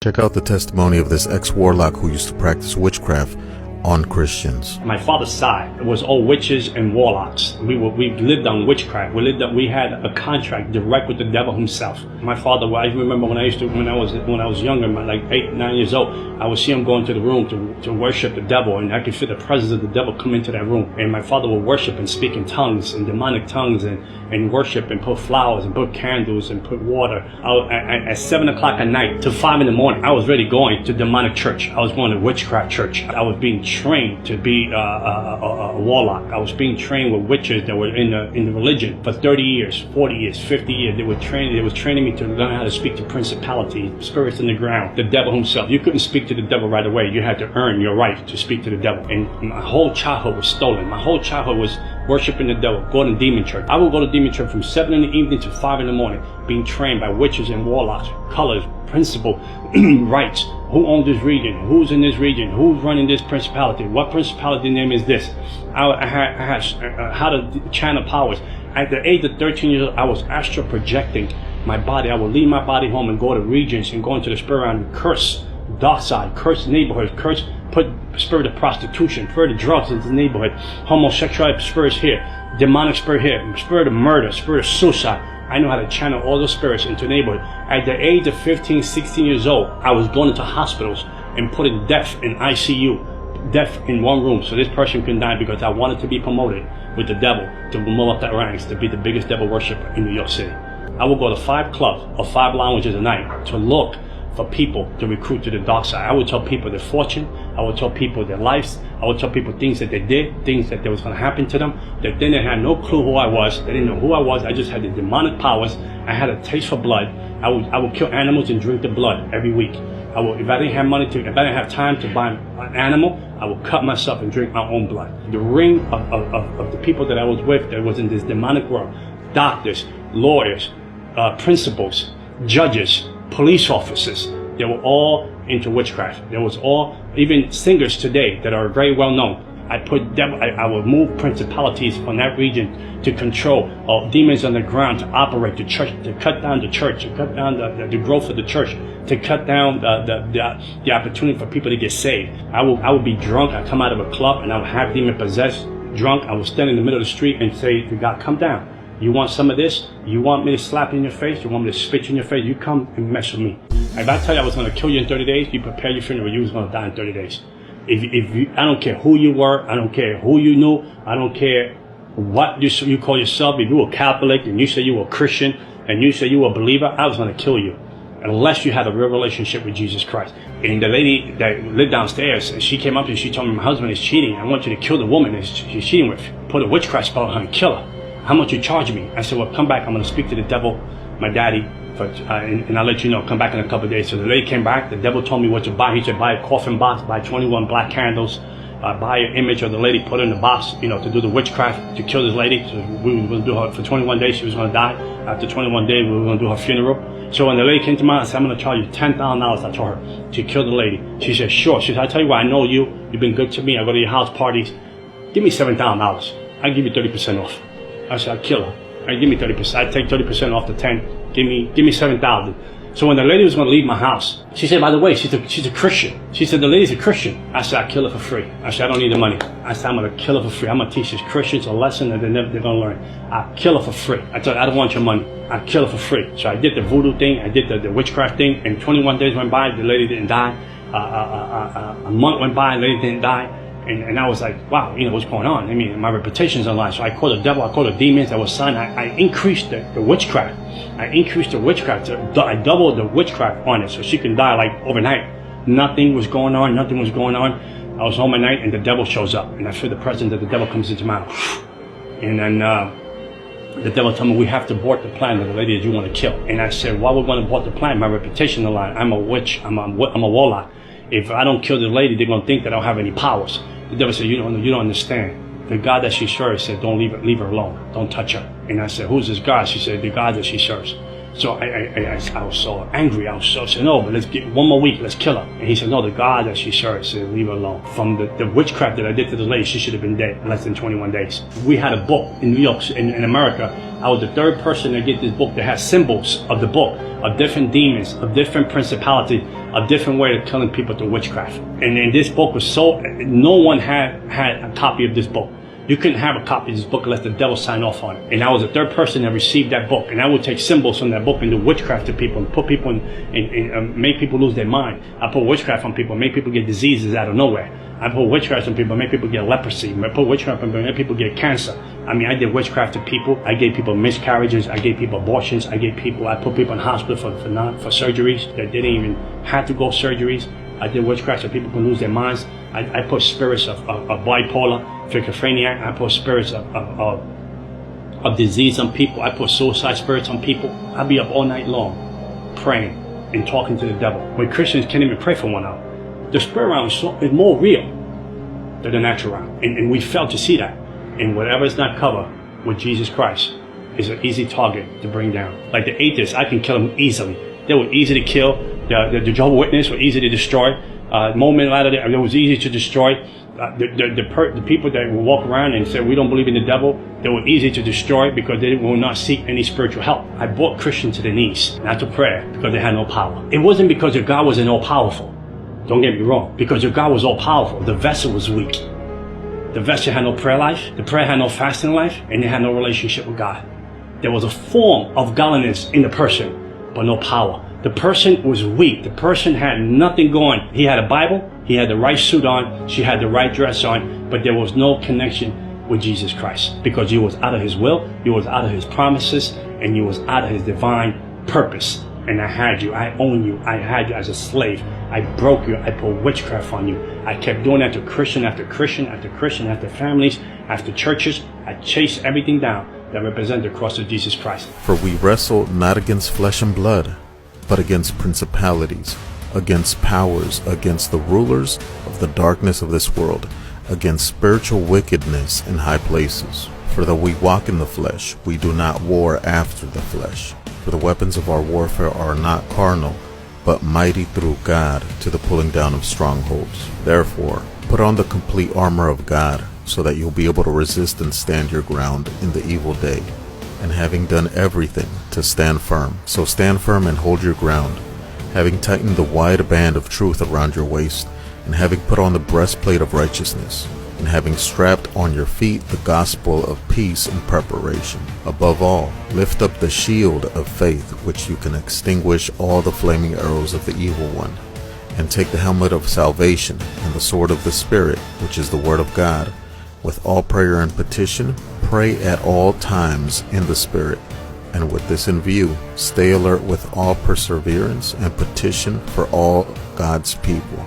Check out the testimony of this ex-warlock who used to practice witchcraft on Christians. My father's side was all witches and warlocks. We lived on witchcraft. We had a contract direct with the devil himself. My father, I remember when I was younger, like 8, 9 years old, I would see him go into the room to worship the devil, and I could feel the presence of the devil come into that room. And my father would worship and speak in tongues and demonic tongues and worship and put flowers and put candles and put water. At 7 o'clock at night to 5 in the morning, I was already going to demonic church. I was going to witchcraft church. I was being trained to be a warlock. I was being trained with witches that were in the religion for 30 years, 40 years, 50 years. They was training me to learn how to speak to principalities, spirits in the ground, the devil himself. You couldn't speak to the devil right away. You had to earn your right to speak to the devil. And my whole childhood was stolen. My whole childhood was worshiping the devil, going to demon church. I would go to demon church from 7 in the evening to 5 in the morning, being trained by witches and warlocks, colors, principle, rights. Who owns this region? Who's in this region? Who's running this principality? What principality name is this? I had how to channel powers. At the age of 13 years old, I was astral projecting my body. I would leave my body home and go to regions and go into the spirit realm and curse dark side, curse neighborhoods, put spirit of prostitution, spirit of drugs into the neighborhood, homosexuality spirits here, demonic spirit here, spirit of murder, spirit of suicide. I know how to channel all those spirits into the neighborhood. At the age of 15, 16 years old, I was going into hospitals and putting death in ICU, death in one room, so this person couldn't die, because I wanted to be promoted with the devil, to move up that ranks, to be the biggest devil worshiper in New York City. I would go to 5 clubs or 5 lounges a night to look for people to recruit to the dark side. I would tell people their fortune. I would tell people their lives. I would tell people things that they did, things that was going to happen to them. That then they had no clue who I was. They didn't know who I was. I just had the demonic powers. I had a taste for blood. I would kill animals and drink the blood every week. If I didn't have time to buy an animal, I would cut myself and drink my own blood. The ring of the people that I was with that was in this demonic world, doctors, lawyers, principals, judges, police officers, they were all into witchcraft. There was all, even singers today that are very well known. I would move principalities from that region to control demons on the ground, to operate the church, to cut down the church, to cut down the growth of the church, to cut down the opportunity for people to get saved. I would be drunk. I'd come out of a club and I would have demon possessed, drunk. I would stand in the middle of the street and say to God, come down. You want some of this? You want me to slap you in your face? You want me to spit you in your face? You come and mess with me. If I tell you I was going to kill you in 30 days, you prepare your funeral. You was going to die in 30 days. I don't care who you were. I don't care who you knew. I don't care what you call yourself. If you were Catholic and you say you were Christian and you say you were a believer, I was going to kill you. Unless you had a real relationship with Jesus Christ. And the lady that lived downstairs, she came up and she told me, my husband is cheating. I want you to kill the woman that she's cheating with. Put a witchcraft spell on her and kill her. How much you charge me? I said, well, come back. I'm going to speak to the devil, my daddy, and I'll let you know. Come back in a couple of days. So the lady came back. The devil told me what to buy. He said, buy a coffin box, buy 21 black candles, buy an image of the lady, put it in the box, to do the witchcraft, to kill this lady. So we were going to do her for 21 days. She was going to die. After 21 days, we were going to do her funeral. So when the lady came to me, I said, I'm going to charge you $10,000. I told her to kill the lady. She said, sure. She said, I tell you what, I know you. You've been good to me. I go to your house parties. Give me $7,000. I'll give you 30% off. I said, I'll kill her. Give me 30%. I take 30% off the 10. Give me 7,000. So when the lady was going to leave my house, she said, by the way, she's a Christian. She said, the lady's a Christian. I said, I'll kill her for free. I said, I don't need the money. I said, I'm going to kill her for free. I'm going to teach these Christians a lesson that they're going to learn. I'll kill her for free. I told her, I don't want your money. I'll kill her for free. So I did the voodoo thing. I did the witchcraft thing. And 21 days went by. The lady didn't die. A month went by. The lady didn't die. And I was like, wow, what's going on? I mean, my reputation's on line. So I called the devil, I called the demons that was signed. I increased the witchcraft. I increased the witchcraft. I doubled the witchcraft on it so she can die like overnight. Nothing was going on. Nothing was going on. I was home at night and the devil shows up. And I feel the presence of the devil comes into my house. And then the devil told me, we have to abort the plan of the lady that you want to kill. And I said, why we're going to abort the plan? My reputation on the line. I'm a witch. I'm a warlock. If I don't kill the lady, they're going to think that I don't have any powers. The devil said, you don't understand. The God that she serves said, don't leave her alone. Don't touch her. And I said, who's this God? She said, the God that she serves. So I was so angry. I said, no, but let's get one more week. Let's kill her. And he said, no, the God that she serves said, leave her alone. From the witchcraft that I did to the lady, she should have been dead in less than 21 days. We had a book in New York, in America. I was the third person to get this book that has symbols of the book, of different demons, of different principalities, a different way of killing people through witchcraft. And this book was no one had a copy of this book. You couldn't have a copy of this book unless the devil signed off on it. And I was the third person that received that book. And I would take symbols from that book and do witchcraft to people and put people in make people lose their mind. I put witchcraft on people, make people get diseases out of nowhere. I put witchcraft on people, make people get leprosy. I put witchcraft on people, make people get cancer. I mean, I did witchcraft to people. I gave people miscarriages. I gave people abortions. I put people in hospital for surgeries that didn't even have to go surgeries. I did witchcraft so people can lose their minds. I put spirits of bipolar, schizophrenia. I put spirits of disease on people. I put suicide spirits on people. I'll be up all night long praying and talking to the devil. When Christians can't even pray for 1 hour. The spirit realm is more real than the natural realm. And we fail to see that. And whatever is not covered with Jesus Christ is an easy target to bring down. Like the atheists, I can kill them easily. They were easy to kill. The Jehovah's Witness were easy to destroy. Moment out of it was easy to destroy. The people that will walk around and say we don't believe in the devil, they were easy to destroy because they will not seek any spiritual help. I brought Christians to their knees, not to prayer, because they had no power. It wasn't because your God wasn't all powerful. Don't get me wrong. Because your God was all powerful, the vessel was weak. The vessel had no prayer life, the prayer had no fasting life, and they had no relationship with God. There was a form of godliness in the person, but no power. The person was weak. The person had nothing going. He had a Bible, he had the right suit on, she had the right dress on, but there was no connection with Jesus Christ because he was out of his will, he was out of his promises, and he was out of his divine purpose. And I had you, I own you, I had you as a slave. I broke you, I put witchcraft on you. I kept doing that to Christian after Christian after Christian, after families, after churches. I chased everything down that represented the cross of Jesus Christ. For we wrestle not against flesh and blood, but against principalities, against powers, against the rulers of the darkness of this world, against spiritual wickedness in high places. For though we walk in the flesh, we do not war after the flesh. For the weapons of our warfare are not carnal, but mighty through God to the pulling down of strongholds. Therefore, put on the complete armor of God, so that you'll be able to resist and stand your ground in the evil day. And having done everything, to stand firm. So stand firm and hold your ground, having tightened the wide band of truth around your waist, and having put on the breastplate of righteousness, and having strapped on your feet the gospel of peace in preparation. Above all, lift up the shield of faith, which you can extinguish all the flaming arrows of the evil one, and take the helmet of salvation and the sword of the Spirit, which is the word of God. With all prayer and petition, pray at all times in the Spirit, and with this in view, stay alert with all perseverance and petition for all God's people.